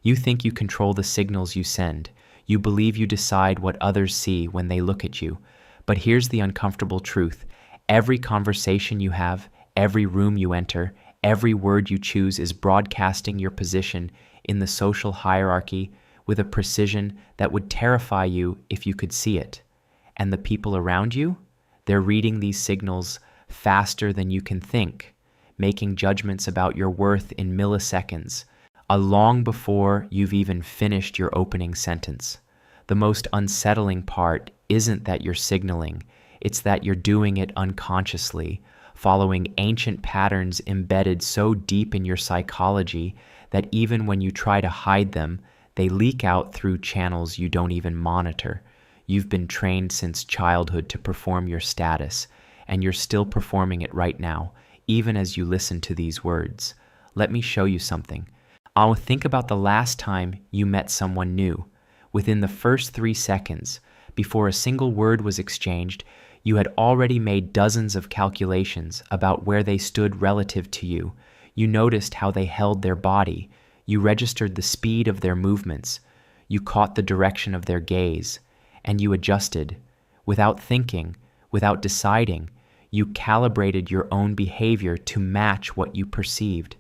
You think you control the signals you send. You believe you decide what others see when they look at you. But here's the uncomfortable truth. Every conversation you have, every room you enter, every word you choose is broadcasting your position in the social hierarchy with a precision that would terrify you if you could see it. And the people around you, they're reading these signals faster than you can think, making judgments about your worth in milliseconds, long before you've even finished your opening sentence. The most unsettling part isn't that you're signaling, it's that you're doing it unconsciously, following ancient patterns embedded so deep in your psychology that even when you try to hide them, they leak out through channels you don't even monitor. You've been trained since childhood to perform your status, and you're still performing it right now, even as you listen to these words. Let me show you something. I'll think about the last time you met someone new. Within the first 3 seconds, before a single word was exchanged, you had already made dozens of calculations about where they stood relative to you. You noticed how they held their body. You registered the speed of their movements. You caught the direction of their gaze. And you adjusted. Without thinking, without deciding, you calibrated your own behavior to match what you perceived.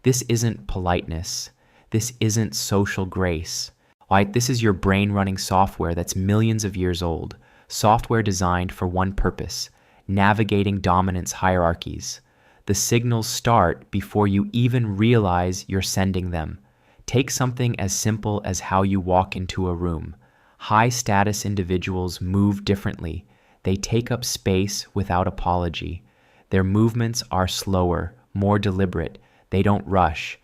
This isn't politeness. This isn't social grace. Right? This is your brain running software that's millions of years old. Software designed for one purpose, navigating dominance hierarchies. The signals start before you even realize you're sending them. Take something as simple as how you walk into a room. High-status individuals move differently. They take up space without apology. Their movements are slower, more deliberate. They don't rush.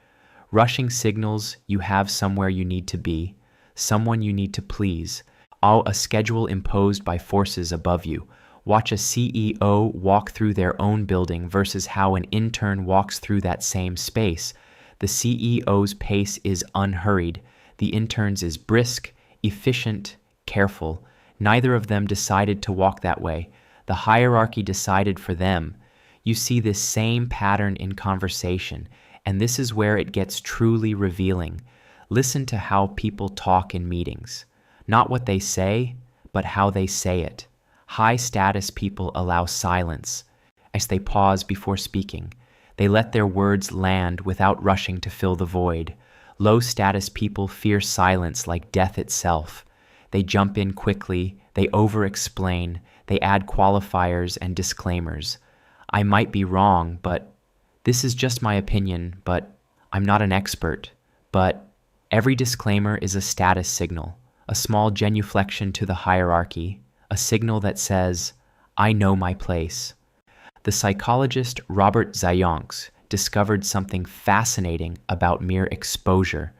Rushing signals you have somewhere you need to be, someone you need to please, a schedule imposed by forces above you. Watch a CEO walk through their own building versus how an intern walks through that same space. The CEO's pace is unhurried. The intern's is brisk, efficient, careful. Neither of them decided to walk that way. The hierarchy decided for them. You see this same pattern in conversation, and this is where it gets truly revealing. Listen to how people talk in meetings. Not what they say, but how they say it. High-status people allow silence as they pause before speaking. They let their words land without rushing to fill the void. Low-status people fear silence like death itself. They jump in quickly, they over-explain, they add qualifiers and disclaimers. I might be wrong, but this is just my opinion, but I'm not an expert. But every disclaimer is a status signal, a small genuflection to the hierarchy, a signal that says, I know my place. The psychologist Robert Zayonks discovered something fascinating about mere exposure.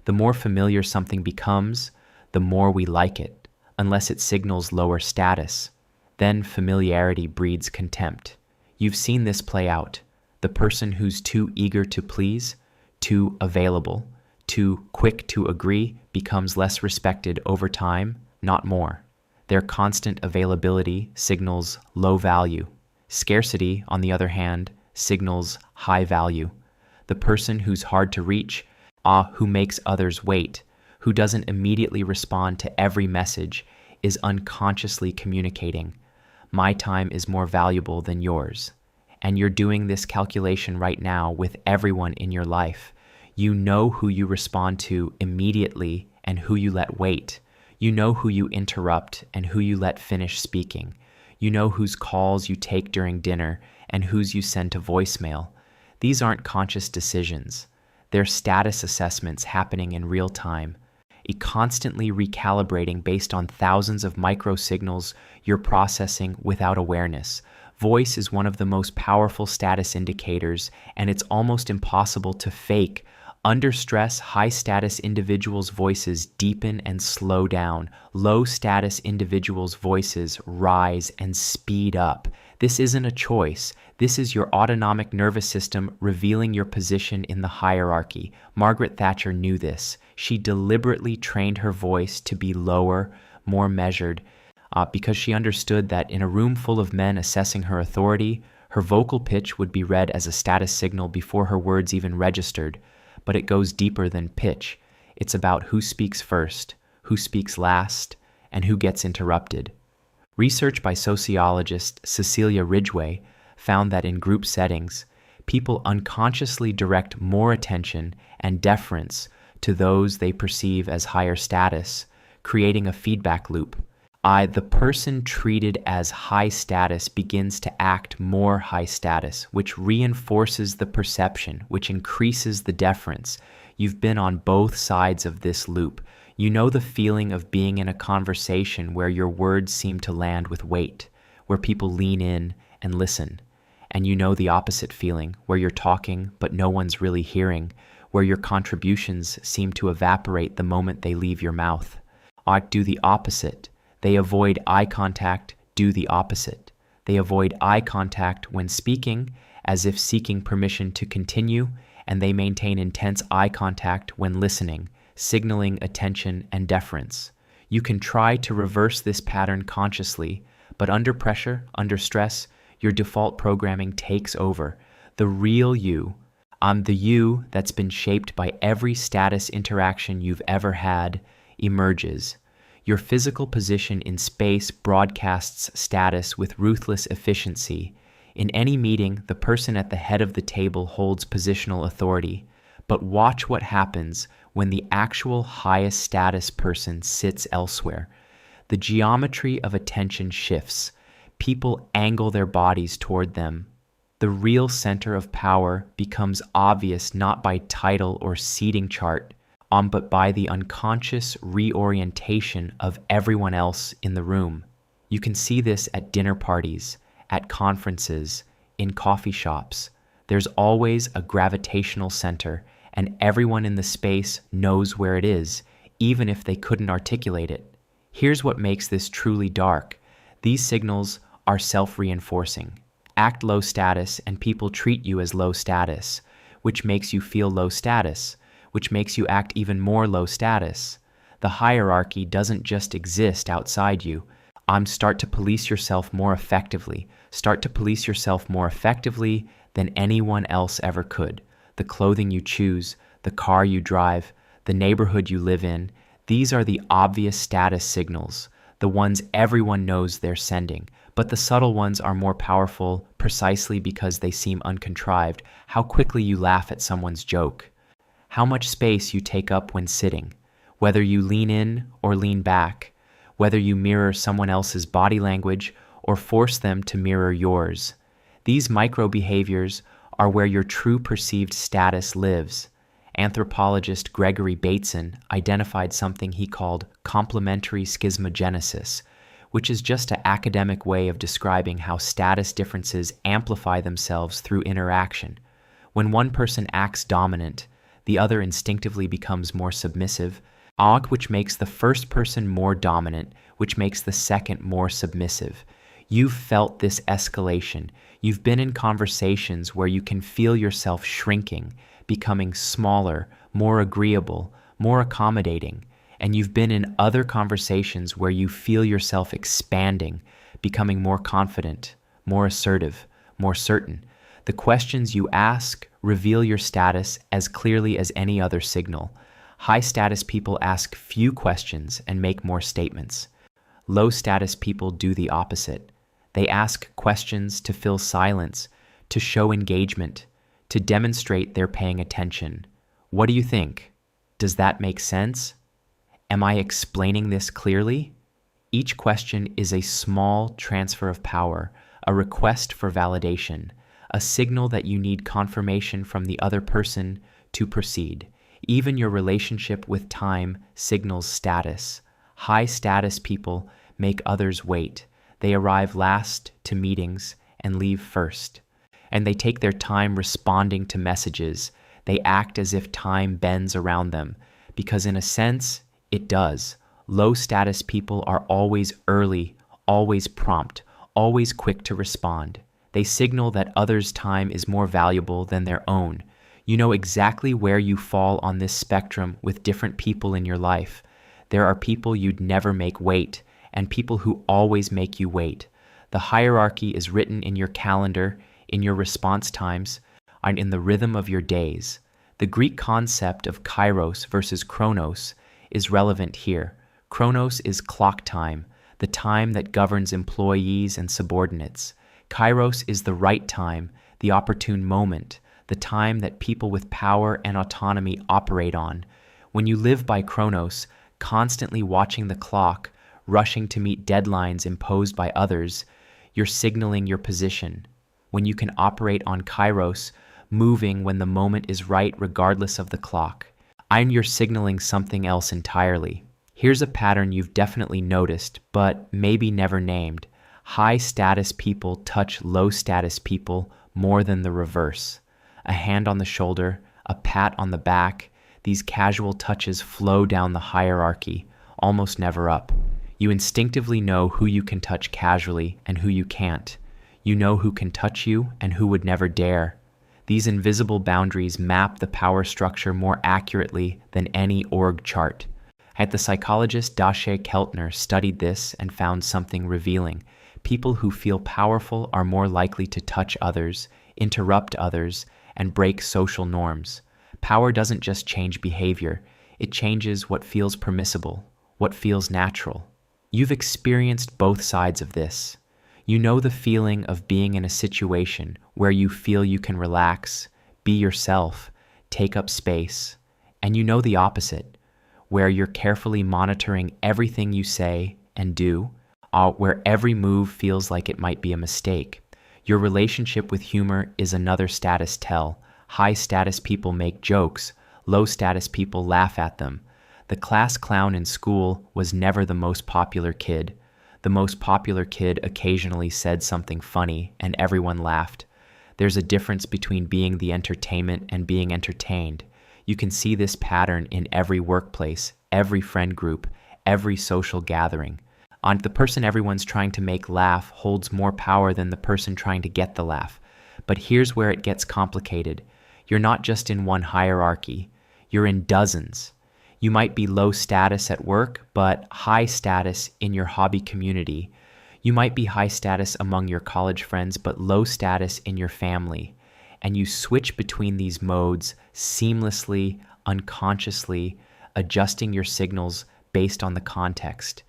The more familiar something becomes, the more we like it, unless it signals lower status. Then familiarity breeds contempt. You've seen this play out. The person who's too eager to please, too available, too quick to agree becomes less respected over time, not more. Their constant availability signals low value. Scarcity, on the other hand, signals high value. The person who's hard to reach, who makes others wait, who doesn't immediately respond to every message, is unconsciously communicating, my time is more valuable than yours. And you're doing this calculation right now with everyone in your life. You know who you respond to immediately and who you let wait. You know who you interrupt and who you let finish speaking. You know whose calls you take during dinner and whose you send to voicemail. These aren't conscious decisions. They're status assessments happening in real time, constantly recalibrating based on thousands of microsignals you're processing without awareness. Voice is one of the most powerful status indicators, and it's almost impossible to fake. Under stress, high-status individuals' voices deepen and slow down. Low-status individuals' voices rise and speed up. This isn't a choice. This is your autonomic nervous system revealing your position in the hierarchy. Margaret Thatcher knew this. She deliberately trained her voice to be lower, more measured, because she understood that in a room full of men assessing her authority, her vocal pitch would be read as a status signal before her words even registered. But it goes deeper than pitch. It's about who speaks first, who speaks last, and who gets interrupted. Research by sociologist Cecilia Ridgway found that in group settings, people unconsciously direct more attention and deference to those they perceive as higher status, creating a feedback loop. The person treated as high status begins to act more high status, which reinforces the perception, which increases the deference. You've been on both sides of this loop. You know the feeling of being in a conversation where your words seem to land with weight, where people lean in and listen. And you know the opposite feeling, where you're talking but no one's really hearing, where your contributions seem to evaporate the moment they leave your mouth. Do the opposite. They avoid eye contact, do the opposite. They avoid eye contact when speaking, as if seeking permission to continue, and they maintain intense eye contact when listening, signaling attention and deference. You can try to reverse this pattern consciously, but under pressure, under stress, your default programming takes over. The real you, the you that's been shaped by every status interaction you've ever had, emerges. Your physical position in space broadcasts status with ruthless efficiency. In any meeting, the person at the head of the table holds positional authority. But watch what happens when the actual highest status person sits elsewhere. The geometry of attention shifts. People angle their bodies toward them. The real center of power becomes obvious not by title or seating chart, but by the unconscious reorientation of everyone else in the room. You can see this at dinner parties, at conferences, in coffee shops. There's always a gravitational center, and everyone in the space knows where it is, even if they couldn't articulate it. Here's what makes this truly dark. These signals are self-reinforcing. Act low status and people treat you as low status, which makes you feel low status, which makes you act even more low status. The hierarchy doesn't just exist outside you. Start to police yourself more effectively. Start to police yourself more effectively than anyone else ever could. The clothing you choose, the car you drive, the neighborhood you live in, these are the obvious status signals, the ones everyone knows they're sending. But the subtle ones are more powerful precisely because they seem uncontrived. How quickly you laugh at someone's joke. How much space you take up when sitting. Whether you lean in or lean back. Whether you mirror someone else's body language or force them to mirror yours. These micro behaviors are where your true perceived status lives. Anthropologist Gregory Bateson identified something he called complementary schismogenesis, which is just an academic way of describing how status differences amplify themselves through interaction. When one person acts dominant, the other instinctively becomes more submissive, which makes the first person more dominant, which makes the second more submissive. You've felt this escalation. You've been in conversations where you can feel yourself shrinking, becoming smaller, more agreeable, more accommodating. And you've been in other conversations where you feel yourself expanding, becoming more confident, more assertive, more certain. The questions you ask reveal your status as clearly as any other signal. High status people ask few questions and make more statements. Low status people do the opposite. They ask questions to fill silence, to show engagement, to demonstrate they're paying attention. What do you think? Does that make sense? Am I explaining this clearly? Each question is a small transfer of power, a request for validation, a signal that you need confirmation from the other person to proceed. Even your relationship with time signals status. High status people make others wait. They arrive last to meetings and leave first. And they take their time responding to messages. They act as if time bends around them, because in a sense, it does. Low status people are always early, always prompt, always quick to respond. They signal that others' time is more valuable than their own. You know exactly where you fall on this spectrum with different people in your life. There are people you'd never make wait, and people who always make you wait. The hierarchy is written in your calendar, in your response times, and in the rhythm of your days. The Greek concept of kairos versus chronos is relevant here. Chronos is clock time, the time that governs employees and subordinates. Kairos is the right time, the opportune moment, the time that people with power and autonomy operate on. When you live by chronos, constantly watching the clock, rushing to meet deadlines imposed by others, you're signaling your position. When you can operate on kairos, moving when the moment is right regardless of the clock, you're signaling something else entirely. Here's a pattern you've definitely noticed, but maybe never named. High-status people touch low-status people more than the reverse. A hand on the shoulder, a pat on the back, these casual touches flow down the hierarchy, almost never up. You instinctively know who you can touch casually and who you can't. You know who can touch you and who would never dare. These invisible boundaries map the power structure more accurately than any org chart. The psychologist Dache Keltner studied this and found something revealing. People who feel powerful are more likely to touch others, interrupt others, and break social norms. Power doesn't just change behavior, it changes what feels permissible, what feels natural. You've experienced both sides of this. You know the feeling of being in a situation where you feel you can relax, be yourself, take up space, and you know the opposite, where you're carefully monitoring everything you say and do, where every move feels like it might be a mistake. Your relationship with humor is another status tell. High-status people make jokes, low-status people laugh at them. The class clown in school was never the most popular kid. The most popular kid occasionally said something funny, and everyone laughed. There's a difference between being the entertainment and being entertained. You can see this pattern in every workplace, every friend group, every social gathering. The person everyone's trying to make laugh holds more power than the person trying to get the laugh. But here's where it gets complicated. You're not just in one hierarchy, you're in dozens. You might be low status at work, but high status in your hobby community. You might be high status among your college friends, but low status in your family. And you switch between these modes seamlessly, unconsciously, adjusting your signals based on the context.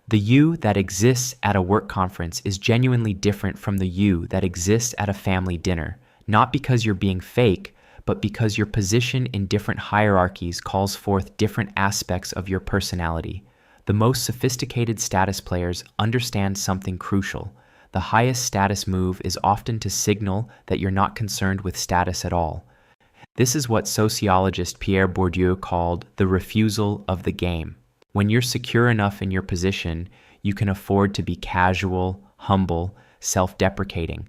The you that exists at a work conference is genuinely different from the you that exists at a family dinner, not because you're being fake, but because your position in different hierarchies calls forth different aspects of your personality. The most sophisticated status players understand something crucial. The highest status move is often to signal that you're not concerned with status at all. This is what sociologist Pierre Bourdieu called the refusal of the game. When you're secure enough in your position, you can afford to be casual, humble, self-deprecating.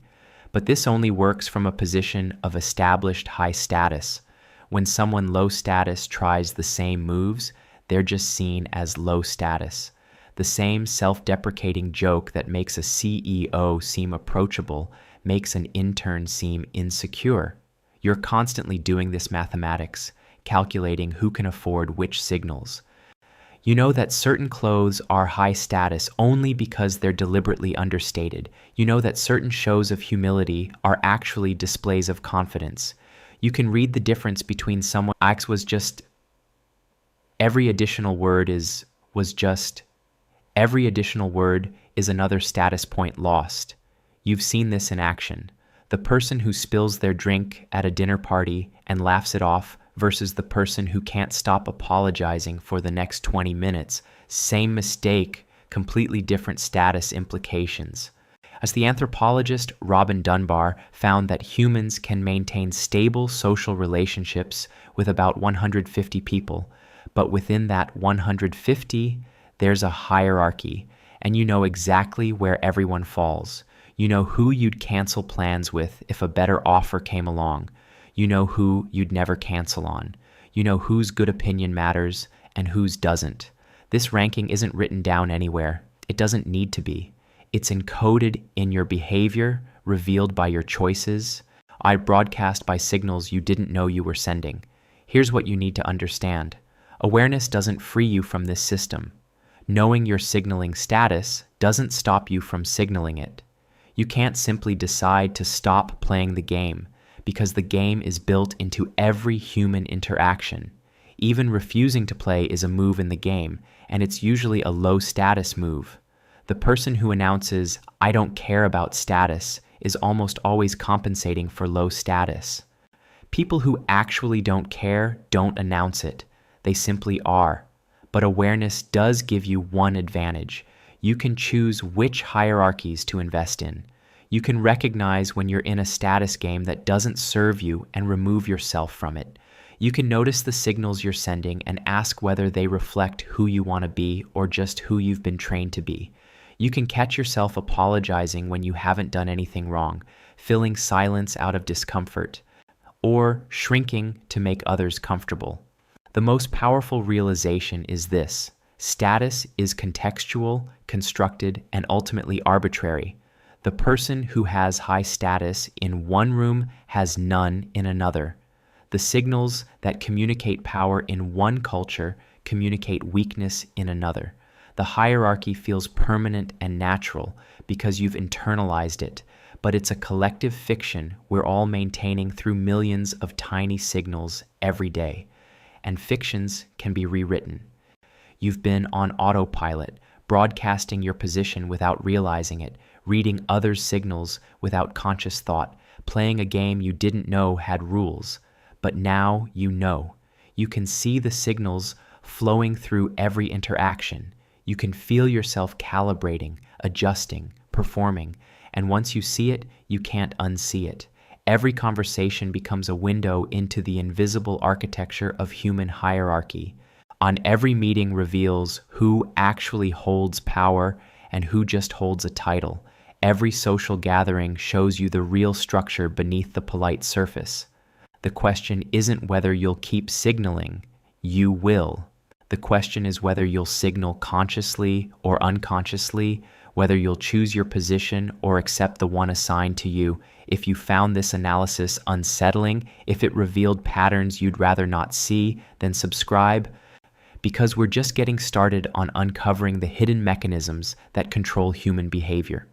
But this only works from a position of established high status. When someone low status tries the same moves, they're just seen as low status. The same self-deprecating joke that makes a CEO seem approachable makes an intern seem insecure. You're constantly doing this mathematics, calculating who can afford which signals. You know that certain clothes are high status only because they're deliberately understated. You know that certain shows of humility are actually displays of confidence. You can read the difference between someone acts was just every additional word is another status point lost. You've seen this in action. The person who spills their drink at a dinner party and laughs it off versus the person who can't stop apologizing for the next 20 minutes. Same mistake, completely different status implications. As the anthropologist Robin Dunbar found that humans can maintain stable social relationships with about 150 people, but within that 150, there's a hierarchy, and you know exactly where everyone falls. You know who you'd cancel plans with if a better offer came along. You know who you'd never cancel on. You know whose good opinion matters and whose doesn't. This ranking isn't written down anywhere. It doesn't need to be. It's encoded in your behavior, revealed by your choices, broadcast by signals you didn't know you were sending. Here's what you need to understand. Awareness doesn't free you from this system. Knowing your signaling status doesn't stop you from signaling it. You can't simply decide to stop playing the game, because the game is built into every human interaction. Even refusing to play is a move in the game, and it's usually a low-status move. The person who announces, "I don't care about status," is almost always compensating for low status. People who actually don't care don't announce it. They simply are. But awareness does give you one advantage. You can choose which hierarchies to invest in. You can recognize when you're in a status game that doesn't serve you and remove yourself from it. You can notice the signals you're sending and ask whether they reflect who you want to be or just who you've been trained to be. You can catch yourself apologizing when you haven't done anything wrong, filling silence out of discomfort, or shrinking to make others comfortable. The most powerful realization is this: status is contextual, constructed, and ultimately arbitrary. The person who has high status in one room has none in another. The signals that communicate power in one culture communicate weakness in another. The hierarchy feels permanent and natural because you've internalized it, but it's a collective fiction we're all maintaining through millions of tiny signals every day. And fictions can be rewritten. You've been on autopilot, broadcasting your position without realizing it, reading others' signals without conscious thought, playing a game you didn't know had rules. But now you know. You can see the signals flowing through every interaction. You can feel yourself calibrating, adjusting, performing, and once you see it, you can't unsee it. Every conversation becomes a window into the invisible architecture of human hierarchy. On every meeting reveals who actually holds power and who just holds a title. Every social gathering shows you the real structure beneath the polite surface. The question isn't whether you'll keep signaling. You will. The question is whether you'll signal consciously or unconsciously, whether you'll choose your position or accept the one assigned to you. If you found this analysis unsettling, if it revealed patterns you'd rather not see, then subscribe, because we're just getting started on uncovering the hidden mechanisms that control human behavior.